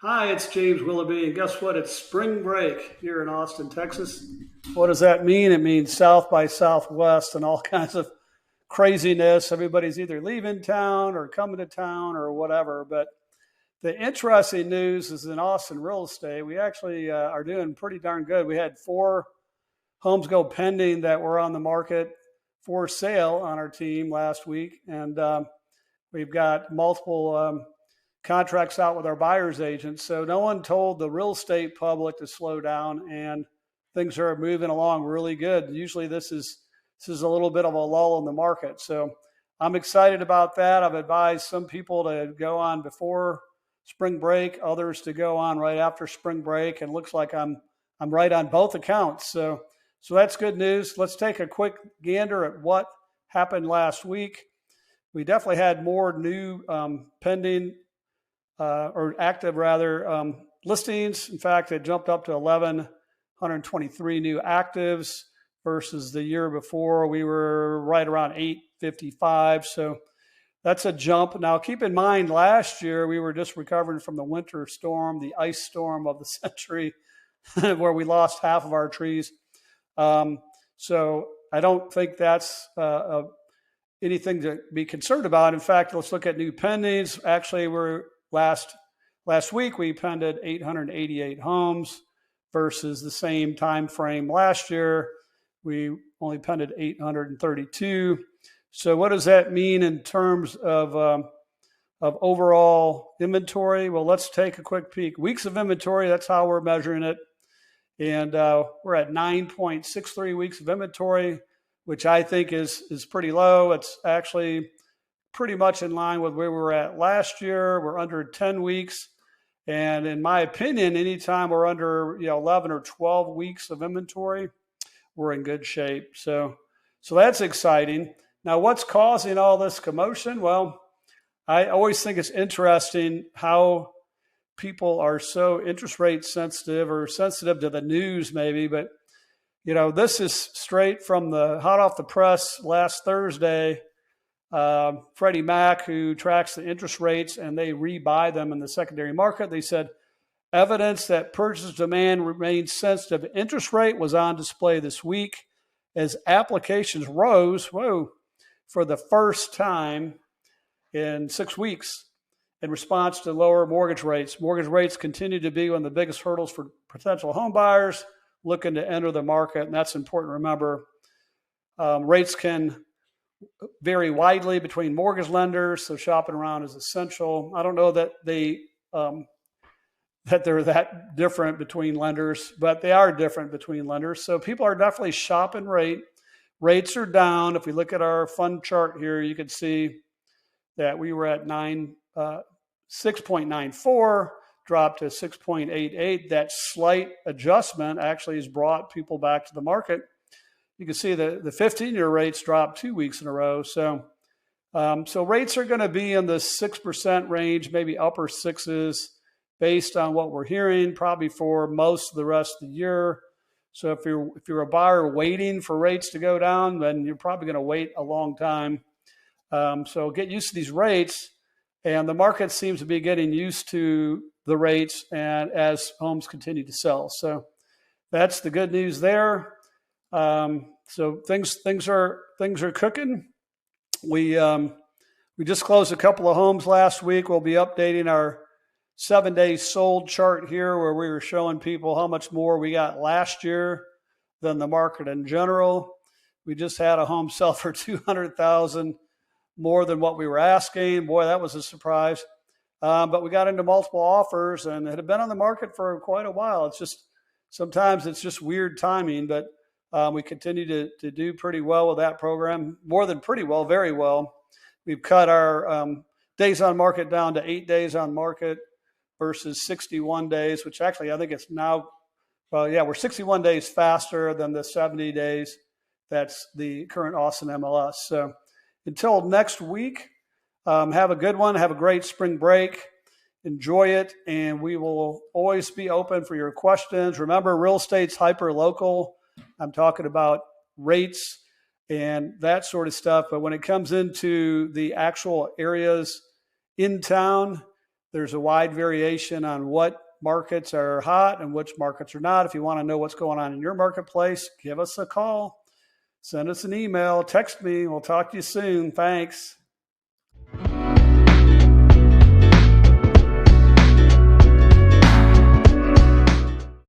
Hi, it's James Willoughby, and guess what? It's spring break here in Austin, Texas. What does that mean? It means South by Southwest and all kinds of craziness. Everybody's either leaving town or coming to town or whatever. But the interesting news is in Austin real estate, we actually are doing pretty darn good. We had four homes go pending that were on the market for sale on our team last week, and we've got multiple contracts out with our buyer's agents. So no one told the real estate public to slow down, and things are moving along really good. Usually this is a little bit of a lull in the market. So I'm excited about that. I've advised some people to go on before spring break, others to go on right after spring break, and it looks like I'm right on both accounts. So that's good news. Let's take a quick gander at what happened last week. We definitely had more new pending or active rather listings. In fact, it jumped up to 1,123 new actives versus the year before. We were right around 855. So that's a jump. Now, keep in mind, last year we were just recovering from the winter storm, the ice storm of the century, where we lost half of our trees. So I don't think that's anything to be concerned about. In fact, let's look at new pendings. Actually, we're last week we pended 888 homes versus the same time frame last year. We only pended 832. So what does that mean in terms of overall inventory? Well, let's take a quick peek. Weeks of inventory, that's how we're measuring it. And we're at 9.63 weeks of inventory, which I think is pretty low. It's actually pretty much in line with where we were at last year. We're under 10 weeks. And in my opinion, anytime we're under 11 or 12 weeks of inventory, we're in good shape. So that's exciting. Now, what's causing all this commotion? Well, I always think it's interesting how people are so interest rate sensitive or sensitive to the news maybe, but this is straight from the hot off the press last Thursday. Freddie Mac, who tracks the interest rates and they rebuy them in the secondary market, they said evidence that purchase demand remains sensitive to interest rate was on display this week as applications rose, for the first time in 6 weeks in response to lower mortgage rates. Mortgage rates continue to be one of the biggest hurdles for potential home buyers looking to enter the market, and that's important to remember. Rates can vary widely between mortgage lenders, so shopping around is essential. I don't know that they're that different between lenders, but they are different between lenders. So people are definitely shopping rate. Rates are down. If we look at our fund chart here, you can see that we were at 6.94, dropped to 6.88. That slight adjustment actually has brought people back to the market. You can see the 15-year rates dropped 2 weeks in a row. So rates are going to be in the 6% range, maybe upper sixes, based on what we're hearing, probably for most of the rest of the year. So if you're a buyer waiting for rates to go down, then you're probably going to wait a long time. So get used to these rates, and the market seems to be getting used to the rates and as homes continue to sell. So that's the good news there. So things are cooking. We just closed a couple of homes last week. We'll be updating our 7-day sold chart here, where we were showing people how much more we got last year than the market in general. We just had a home sell for $200,000 more than what we were asking. Boy, that was a surprise. But we got into multiple offers, and it had been on the market for quite a while. It's just sometimes it's just weird timing, but we continue to do pretty well with that program. More than pretty well, very well. We've cut our days on market down to 8 days on market versus 61 days, which actually I think it's now, we're 61 days faster than the 70 days. That's the current Austin MLS. So until next week, have a good one. Have a great spring break. Enjoy it. And we will always be open for your questions. Remember, real estate's hyper local. I'm talking about rates and that sort of stuff. But when it comes into the actual areas in town, There's a wide variation on what markets are hot and which markets are not. If you want to know what's going on in your marketplace, give us a call, send us an email, text me. We'll talk to you soon. Thanks.